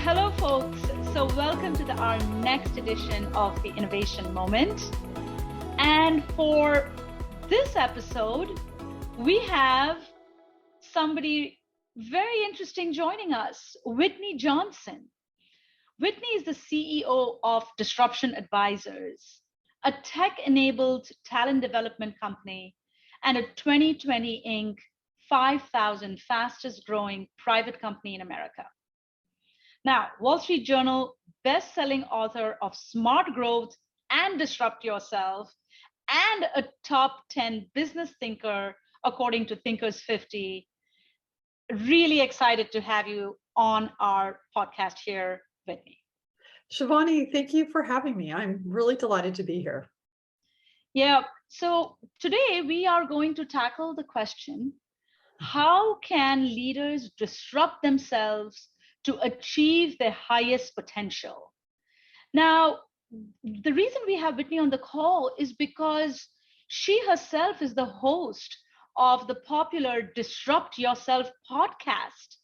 Hello, folks. So welcome to our next edition of the Innovation Moment. And for this episode, we have somebody very interesting joining us, Whitney Johnson. Whitney is the CEO of Disruption Advisors, a tech-enabled talent development company and a 2020 Inc. 5,000 fastest growing private company in America. Now, Wall Street Journal best-selling author of Smart Growth and Disrupt Yourself, and a top 10 business thinker according to Thinkers 50. Really excited to have you on our podcast here, Whitney. Shivani, thank you for having me. I'm really delighted to be here. Yeah, so today we are going to tackle the question, how can leaders disrupt themselves to achieve their highest potential? Now, the reason we have Whitney on the call is because she herself is the host of the popular Disrupt Yourself podcast.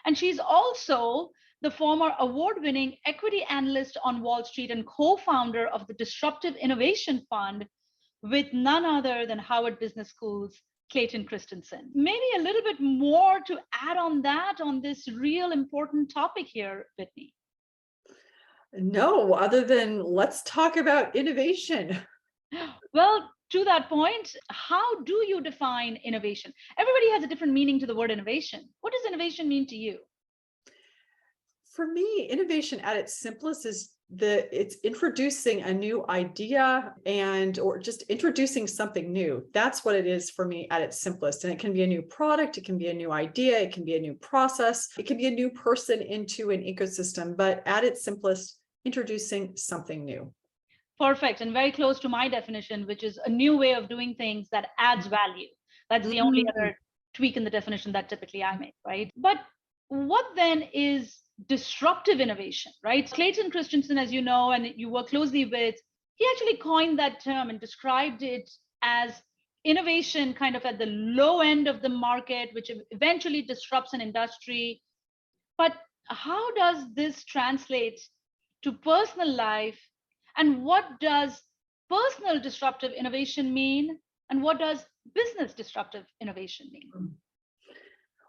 And she's also the former award-winning equity analyst on Wall Street and co-founder of the Disruptive Innovation Fund with none other than Harvard Business School's Clayton Christensen. Maybe a little bit more to add on that, on this real important topic here, Whitney. No, other than let's talk about innovation. Well, to that point, how do you define innovation? Everybody has a different meaning to the word innovation. What does innovation mean to you? For me, innovation at its simplest is it's introducing a new idea or just introducing something new. That's what it is for me at its simplest. And it can be a new product, it can be a new idea, it can be a new process, it can be a new person into an ecosystem, but at its simplest, introducing something new. Perfect, and very close to my definition, which is a new way of doing things that adds value. That's the only other tweak in the definition that typically I make, right? But what then is disruptive innovation, right? Clayton Christensen, as you know, and you work closely with, he actually coined that term and described it as innovation kind of at the low end of the market, which eventually disrupts an industry. But how does this translate to personal life? And what does personal disruptive innovation mean? And what does business disruptive innovation mean?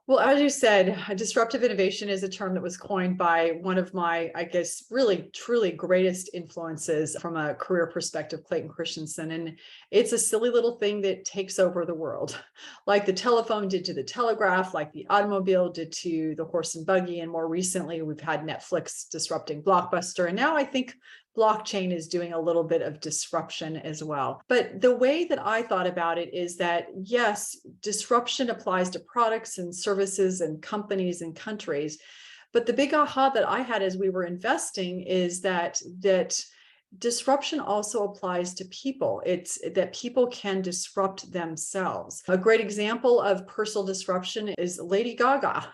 Well, as you said, disruptive innovation is a term that was coined by one of my, I guess, really, truly greatest influences from a career perspective, Clayton Christensen. And it's a silly little thing that takes over the world, like the telephone did to the telegraph, like the automobile did to the horse and buggy. And more recently, we've had Netflix disrupting Blockbuster. And now I think blockchain is doing a little bit of disruption as well. But the way that I thought about it is that, yes, disruption applies to products and services and companies and countries. But the big aha that I had as we were investing is that disruption also applies to people. It's that people can disrupt themselves. A great example of personal disruption is Lady Gaga.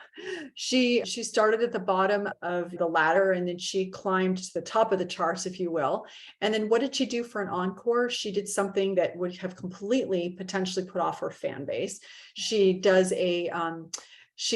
She started at the bottom of the ladder and then she climbed to the top of the charts, if you will. And then what did she do for an encore? She did something that would have completely potentially put off her fan base. She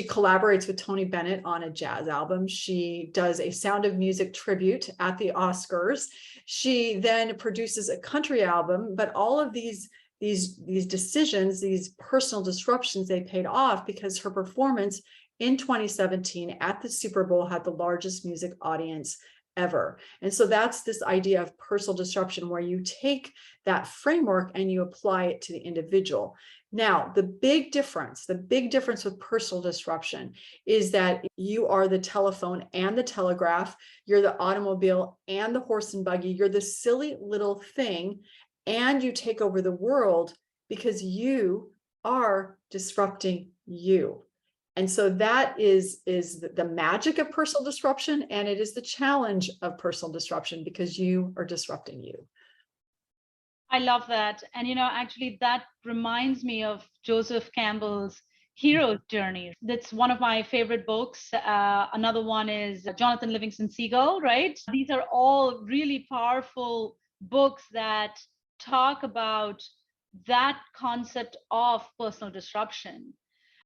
collaborates with Tony Bennett on a jazz album. She does a Sound of Music tribute at the Oscars. She then produces a country album, but all of these decisions, these personal disruptions, they paid off because her performance in 2017 at the Super Bowl had the largest music audience ever. And so that's this idea of personal disruption, where you take that framework and you apply it to the individual. Now, the big difference with personal disruption is that you are the telephone and the telegraph, you're the automobile and the horse and buggy, you're the silly little thing, and you take over the world because you are disrupting you. And so that is the magic of personal disruption, and it is the challenge of personal disruption because you are disrupting you. I love that. And, actually that reminds me of Joseph Campbell's Hero's Journey. That's one of my favorite books. Another one is Jonathan Livingston Seagull, right? These are all really powerful books that talk about that concept of personal disruption.